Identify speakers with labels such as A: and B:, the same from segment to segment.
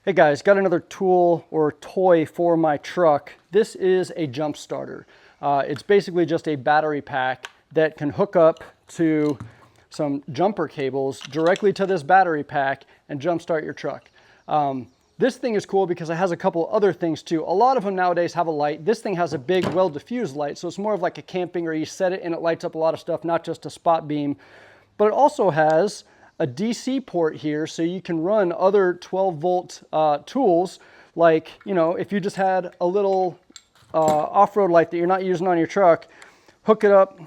A: Hey guys, got another tool or toy for my truck. This is a jump starter. It's basically just a battery pack that can hook up to some jumper cables directly to this battery pack and jumpstart your truck. This thing is cool because it has a couple other things too. A lot of them nowadays have a light. This thing has a big, well-diffused light, so it's more of like a camping, or you set it and it lights up a lot of stuff, not just a spot beam. But it also has a DC port here, so you can run other 12-volt tools, like, you know, if you just had a little off-road light that you're not using on your truck, hook it up,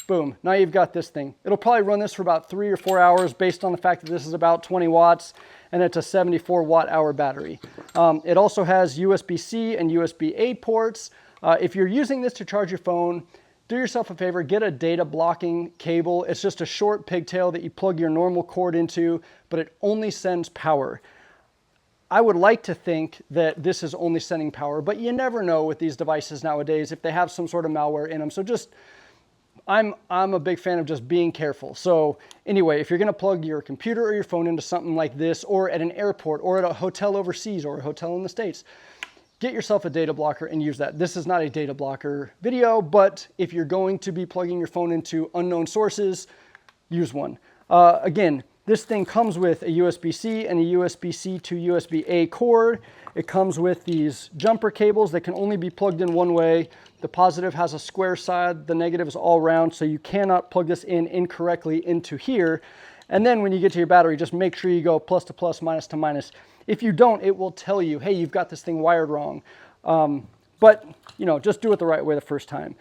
A: boom, now you've got this thing. It'll probably run this for about 3 or 4 hours based on the fact that this is about 20 watts and it's a 74 watt-hour battery. It also has USB-C and USB-A ports. If you're using this to charge your phone, do yourself a favor, get a data blocking cable. It's just a short pigtail that you plug your normal cord into, but it only sends power. I would like to think that this is only sending power, but you never know with these devices nowadays if they have some sort of malware in them. So just, I'm a big fan of just being careful. So anyway, if you're gonna plug your computer or your phone into something like this, or at an airport, or at a hotel overseas, or a hotel in the States, get yourself a data blocker and use that. This is not a data blocker video, but if you're going to be plugging your phone into unknown sources, use one. Again, this thing comes with a USB-C and a USB-C to USB-A cord. It comes with these jumper cables that can only be plugged in one way. The positive has a square side, the negative is all round, so you cannot plug this in incorrectly into here. And then when you get to your battery, just make sure you go plus to plus, minus to minus. If you don't, it will tell you, hey, you've got this thing wired wrong. But, you know, just do it the right way the first time.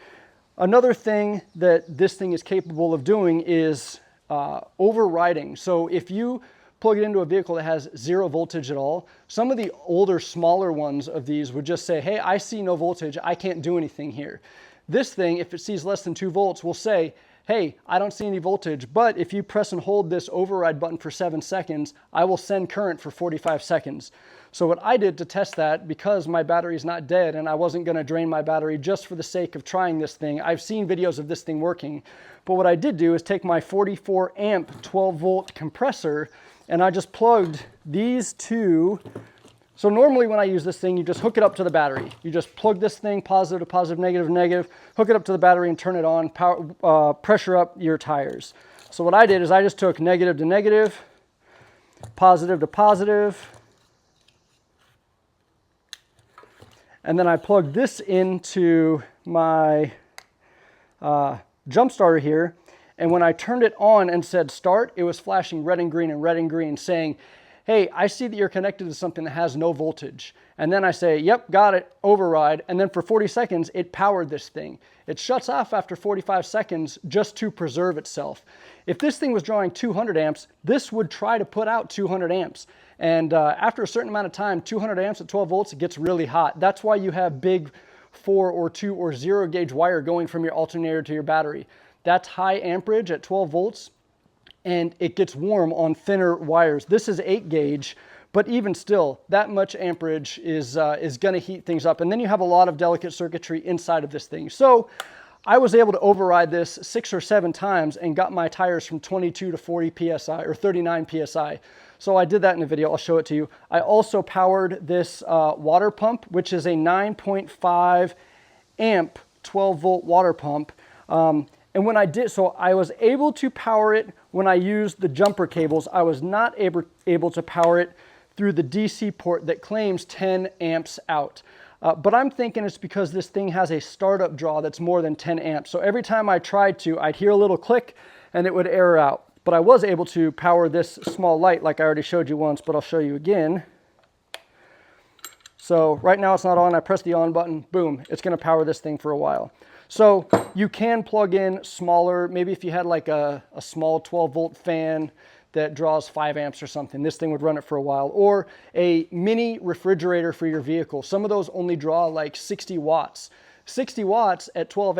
A: Another thing that this thing is capable of doing is overriding. So if you plug it into a vehicle that has 0 voltage at all, some of the older, smaller ones of these would just say, hey, I see no voltage, I can't do anything here. This thing, if it sees less than 2 volts, will say, hey, I don't see any voltage, but if you press and hold this override button for 7 seconds, I will send current for 45 seconds. So what I did to test that, because my battery is not dead and I wasn't gonna drain my battery just for the sake of trying this thing, I've seen videos of this thing working, but what I did do is take my 44 amp 12 volt compressor and I just plugged these two. So normally when I use this thing, you just hook it up to the battery. You just plug this thing positive to positive, negative to negative, hook it up to the battery and turn it on, power, pressure up your tires. So what I did is I just took negative to negative, positive to positive, and then I plugged this into my jump starter here. And when I turned it on and said start, it was flashing red and green saying, hey, I see that you're connected to something that has no voltage. And then I say, yep, got it, override. And then for 40 seconds, it powered this thing. It shuts off after 45 seconds just to preserve itself. If this thing was drawing 200 amps, this would try to put out 200 amps. And after a certain amount of time, 200 amps at 12 volts, it gets really hot. That's why you have big 4 or 2 or 0 gauge wire going from your alternator to your battery. That's high amperage at 12 volts. And it gets warm on thinner wires. This is 8 gauge, but even still, that much amperage is gonna heat things up. And then you have a lot of delicate circuitry inside of this thing. So I was able to override this 6 or 7 times and got my tires from 22 to 40 PSI or 39 PSI. So I did that in a video, I'll show it to you. I also powered this water pump, which is a 9.5 amp 12 volt water pump. And when I did, so I was able to power it when I used the jumper cables. I was not able to power it through the DC port that claims 10 amps out. But I'm thinking it's because this thing has a startup draw that's more than 10 amps. So every time I tried to, I'd hear a little click and it would error out. But I was able to power this small light like I already showed you once, but I'll show you again. So right now it's not on, I press the on button, boom, it's gonna power this thing for a while. So you can plug in smaller, maybe if you had like a small 12 volt fan that draws 5 amps or something, this thing would run it for a while. Or a mini refrigerator for your vehicle. Some of those only draw like 60 watts. 60 watts at 12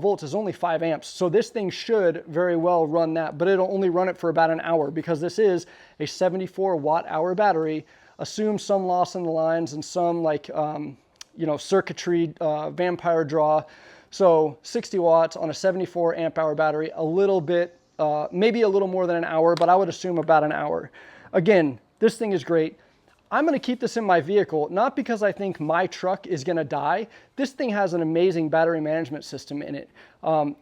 A: volts is only 5 amps. So this thing should very well run that, but it'll only run it for about an hour because this is a 74 watt hour battery. Assume some loss in the lines and some like, you know, circuitry, vampire draw. So 60 watts on a 74 amp hour battery, a little bit, maybe a little more than an hour, but I would assume about an hour. Again, This thing is great. I'm going to keep this in my vehicle, not because I think my truck is going to die. This thing has an amazing battery management system in it.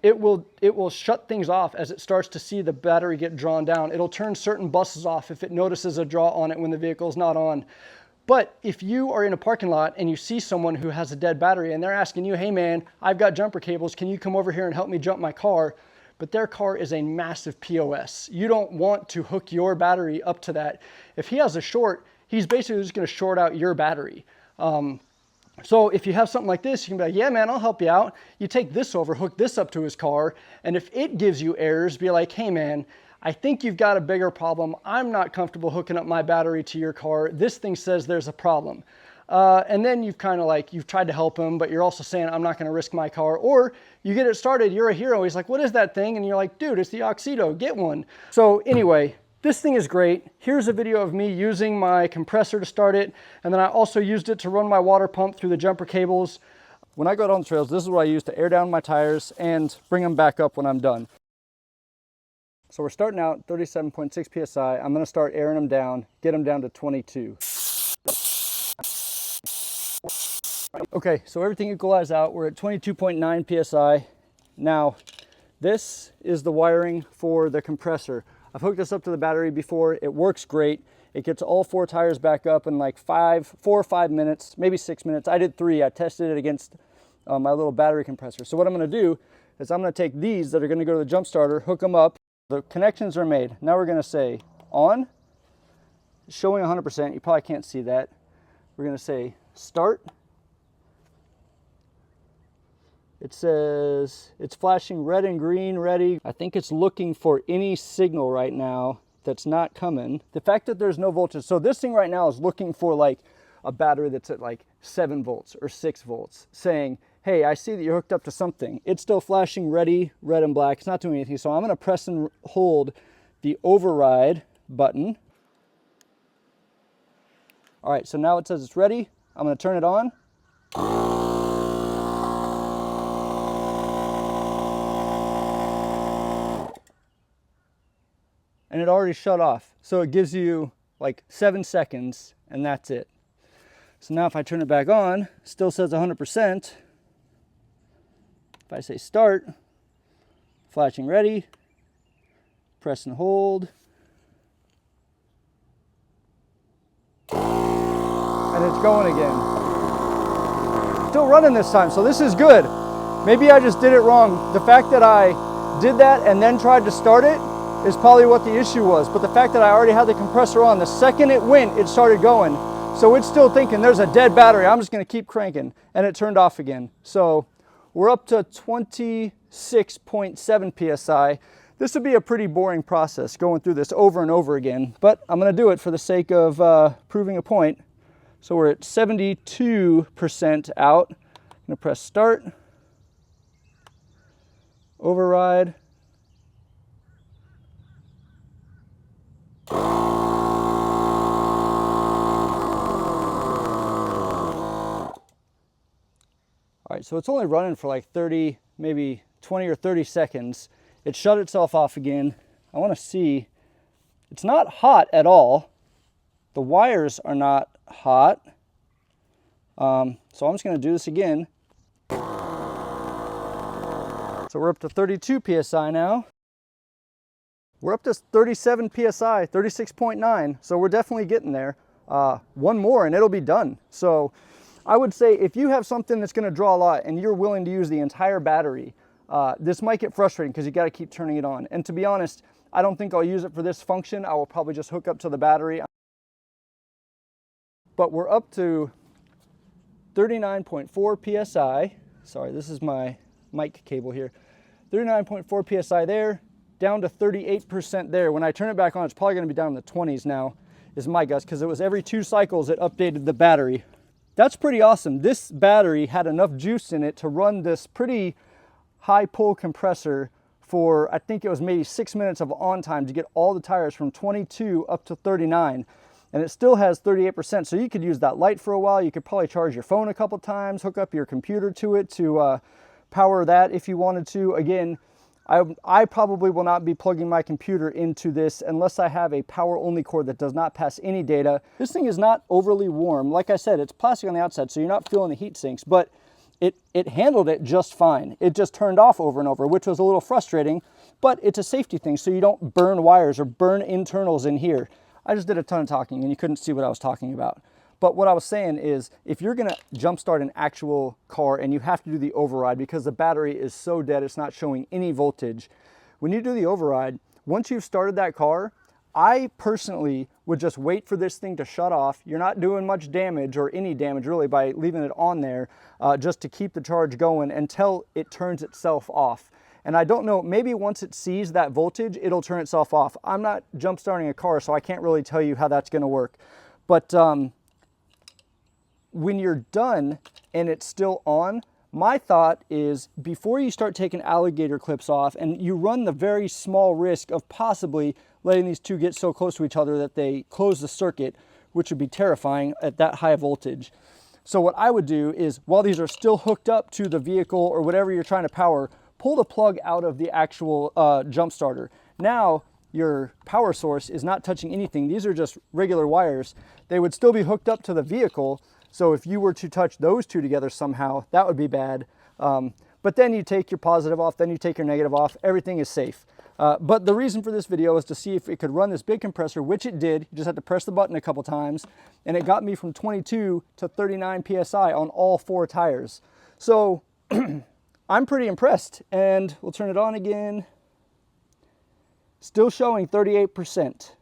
A: It will shut things off as it starts to see the battery get drawn down. It'll turn certain buses off if it notices a draw on it when the vehicle is not on. But if you are in a parking lot and you see someone who has a dead battery and they're asking you, hey man, I've got jumper cables, can you come over here and help me jump my car? But their car is a massive POS. You don't want to hook your battery up to that. If he has a short, he's basically just going to short out your battery. So if you have something like this, you can be like, yeah, man, I'll help you out. You take this over, hook this up to his car. And if it gives you errors, be like, hey, man, I think you've got a bigger problem. I'm not comfortable hooking up my battery to your car. This thing says there's a problem. And then you've kind of like, you've tried to help him, but you're also saying, I'm not going to risk my car. Or you get it started, you're a hero. He's like, what is that thing? And you're like, dude, it's the Auxito, get one. So anyway, this thing is great. Here's a video of me using my compressor to start it. And then I also used it to run my water pump through the jumper cables. When I go out on the trails, this is what I use to air down my tires and bring them back up when I'm done. So we're starting out 37.6 PSI. I'm gonna start airing them down, get them down to 22. Okay, so everything equalized out. We're at 22.9 PSI. Now, this is the wiring for the compressor. I've hooked this up to the battery before. It works great. It gets all 4 tires back up in like 4 or 5 minutes, maybe 6 minutes. I did 3. I tested it against my little battery compressor. So what I'm going to do is I'm going to take these that are going to go to the jump starter, hook them up. The connections are made. Now we're going to say on, showing 100%. You probably can't see that. We're going to say start. It says it's flashing red and green, ready. I think it's looking for any signal right now that's not coming. The fact that there's no voltage, so this thing right now is looking for like a battery that's at like 7 volts or 6 volts, saying, hey, I see that you're hooked up to something. It's still flashing ready, red and black. It's not doing anything. So I'm gonna press and hold the override button. All right, so now it says it's ready. I'm gonna turn it on. And it already shut off. So it gives you like 7 seconds and that's it. So now if I turn it back on, still says 100%. If I say start, flashing ready, press and hold. And it's going again. Still running this time, so this is good. Maybe I just did it wrong. The fact that I did that and then tried to start it is probably what the issue was. But the fact that I already had the compressor on, the second it went, it started going. So it's still thinking there's a dead battery. I'm just gonna keep cranking. And it turned off again. So we're up to 26.7 PSI. This would be a pretty boring process going through this over and over again, but I'm gonna do it for the sake of proving a point. So we're at 72% out. I'm gonna press start, override. All right, so it's only running for like 30, maybe 20 or 30 seconds. It shut itself off again. I want to see, it's not hot at all. The wires are not hot. So I'm just going to do this again. So we're up to 32 PSI now. We're up to 37 PSI, 36.9. So we're definitely getting there. One more and it'll be done. So I would say if you have something that's going to draw a lot and you're willing to use the entire battery, this might get frustrating because you got to keep turning it on. And to be honest, I don't think I'll use it for this function. I will probably just hook up to the battery. But we're up to 39.4 PSI. Sorry, this is my mic cable here. 39.4 PSI there, down to 38% there. When I turn it back on, it's probably going to be down in the 20s now, is my guess, because it was every 2 cycles it updated the battery. That's pretty awesome. This battery had enough juice in it to run this pretty high pull compressor for, I think it was maybe 6 minutes of on time to get all the tires from 22 up to 39. And it still has 38%. So you could use that light for a while. You could probably charge your phone a couple times, hook up your computer to it to power that if you wanted to. Again, I probably will not be plugging my computer into this unless I have a power only cord that does not pass any data. This thing is not overly warm. Like I said, it's plastic on the outside, so you're not feeling the heat sinks, but it handled it just fine. It just turned off over and over, which was a little frustrating, but it's a safety thing, so you don't burn wires or burn internals in here. I just did a ton of talking and you couldn't see what I was talking about. But what I was saying is, if you're gonna jumpstart an actual car and you have to do the override because the battery is so dead it's not showing any voltage, when you do the override, once you've started that car, I personally would just wait for this thing to shut off. You're not doing much damage or any damage really by leaving it on there just to keep the charge going until it turns itself off. And I don't know, maybe once it sees that voltage, it'll turn itself off. I'm not jump starting a car, so I can't really tell you how that's gonna work. But when you're done and it's still on, my thought is before you start taking alligator clips off, and you run the very small risk of possibly letting these two get so close to each other that they close the circuit, which would be terrifying at that high voltage. So what I would do is, while these are still hooked up to the vehicle or whatever you're trying to power, pull the plug out of the actual jump starter. Now your power source is not touching anything. These are just regular wires. They would still be hooked up to the vehicle. So if you were to touch those two together somehow, that would be bad. But then you take your positive off, then you take your negative off, everything is safe. But the reason for this video is to see if it could run this big compressor, which it did. You just had to press the button a couple times, and it got me from 22 to 39 PSI on all 4 tires. So I'm pretty impressed, and we'll turn it on again. Still showing 38%.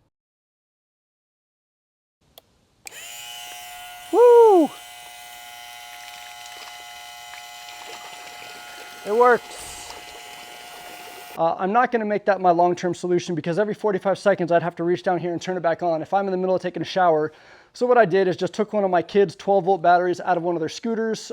A: Woo! It works. I'm not going to make that my long-term solution because every 45 seconds I'd have to reach down here and turn it back on if I'm in the middle of taking a shower. So what I did is just took one of my kids' 12-volt batteries out of one of their scooters.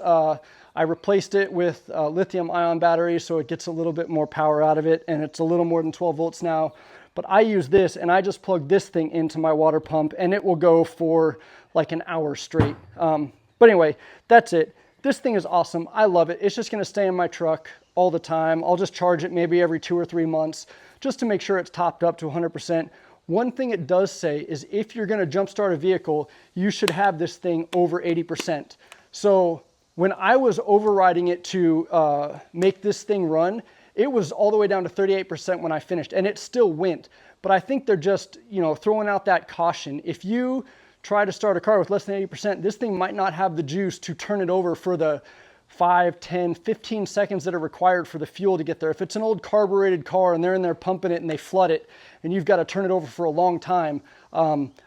A: I replaced it with lithium-ion batteries so it gets a little bit more power out of it, and it's a little more than 12 volts now. But I use this, and I just plug this thing into my water pump, and it will go for like an hour straight. But anyway, that's it. This thing is awesome. I love it. It's just going to stay in my truck all the time. I'll just charge it maybe every 2 or 3 months just to make sure it's topped up to 100%. One thing it does say is if you're going to jumpstart a vehicle, you should have this thing over 80%. So when I was overriding it to make this thing run, it was all the way down to 38% when I finished, and it still went. But I think they're just, throwing out that caution. If you try to start a car with less than 80%, this thing might not have the juice to turn it over for the 5, 10, 15 seconds that are required for the fuel to get there. If it's an old carbureted car and they're in there pumping it and they flood it and you've got to turn it over for a long time,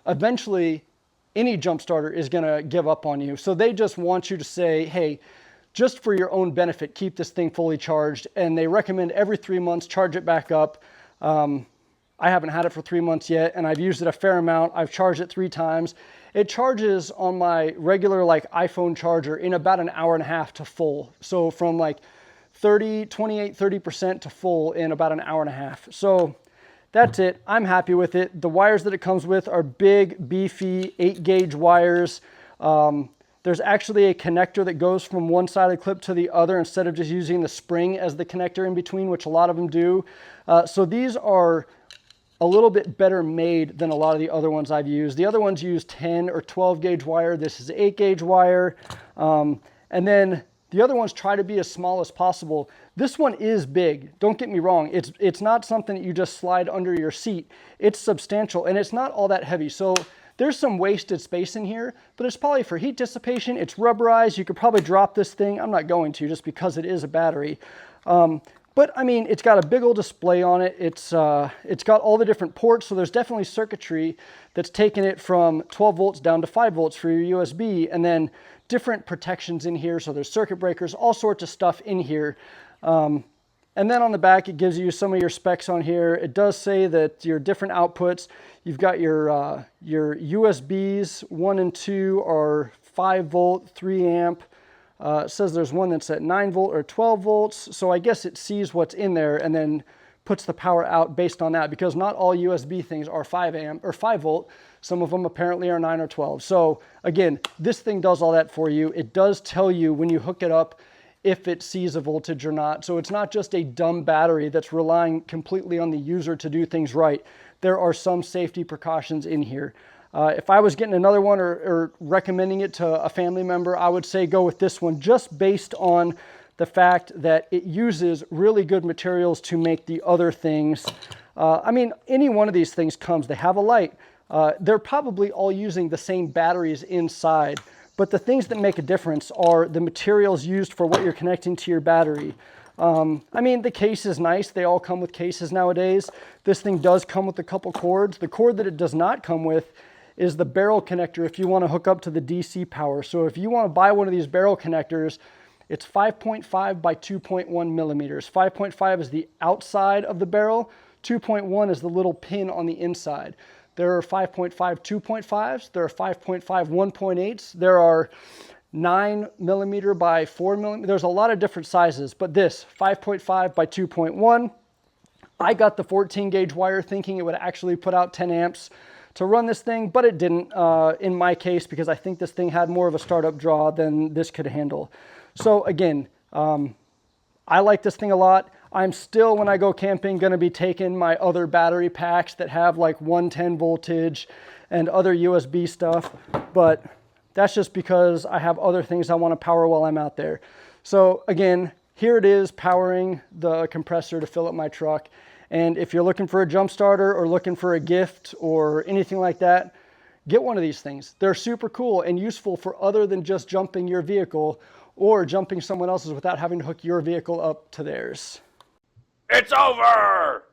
A: eventually any jump starter is going to give up on you. So they just want you to say, hey, just for your own benefit, keep this thing fully charged. And they recommend every 3 months, charge it back up. I haven't had it for 3 months yet, and I've used it a fair amount. I've charged it 3 times. It charges on my regular iPhone charger in about an hour and a half to full. So from 30% to full in about an hour and a half. So that's it. I'm happy with it. The wires that it comes with are big, beefy 8-gauge wires. There's actually a connector that goes from one side of the clip to the other instead of just using the spring as the connector in between, which a lot of them do. So these are a little bit better made than a lot of the other ones I've used. The other ones use 10 or 12 gauge wire. This is 8-gauge wire. And then the other ones try to be as small as possible. This one is big. Don't get me wrong. It's not something that you just slide under your seat. It's substantial and it's not all that heavy. So there's some wasted space in here, but it's probably for heat dissipation. It's rubberized. You could probably drop this thing. I'm not going to just because it is a battery. But I mean, it's got a big old display on it. It's got all the different ports. So there's definitely circuitry that's taken it from 12 volts down to 5 volts for your USB, and then different protections in here. So there's circuit breakers, all sorts of stuff in here. And then on the back, it gives you some of your specs on here. It does say that your different outputs, you've got your USBs 1 and 2 are 5 volt, 3 amp. It says there's one that's at 9 volt or 12 volts. So I guess it sees what's in there and then puts the power out based on that, because not all USB things are 5 amp or 5 volt. Some of them apparently are 9 or 12. So again, this thing does all that for you. It does tell you when you hook it up if it sees a voltage or not. So it's not just a dumb battery that's relying completely on the user to do things right. There are some safety precautions in here. If I was getting another one or recommending it to a family member, I would say go with this one, just based on the fact that it uses really good materials to make the other things. I mean, any one of these things comes, they have a light. They're probably all using the same batteries inside, but the things that make a difference are the materials used for what you're connecting to your battery. I mean, the case is nice. They all come with cases nowadays. This thing does come with a couple cords. The cord that it does not come with is the barrel connector if you want to hook up to the DC power. So if you want to buy one of these barrel connectors, it's 5.5 by 2.1 millimeters. 5.5 is the outside of the barrel. 2.1 is the little pin on the inside. There are 5.5 2.5s. There are 5.5 1.8s. There are 9 millimeter by 4 millimeter. There's a lot of different sizes, but this 5.5 by 2.1, I got the 14 gauge wire thinking it would actually put out 10 amps to run this thing, but it didn't in my case, because I think this thing had more of a startup draw than this could handle. So again, I like this thing a lot. I'm still, when I go camping, going to be taking my other battery packs that have like 110 voltage and other USB stuff, but that's just because I have other things I want to power while I'm out there. So again, here it is powering the compressor to fill up my truck. And if you're looking for a jump starter or looking for a gift or anything like that, get one of these things. They're super cool and useful for other than just jumping your vehicle or jumping someone else's without having to hook your vehicle up to theirs.
B: It's over!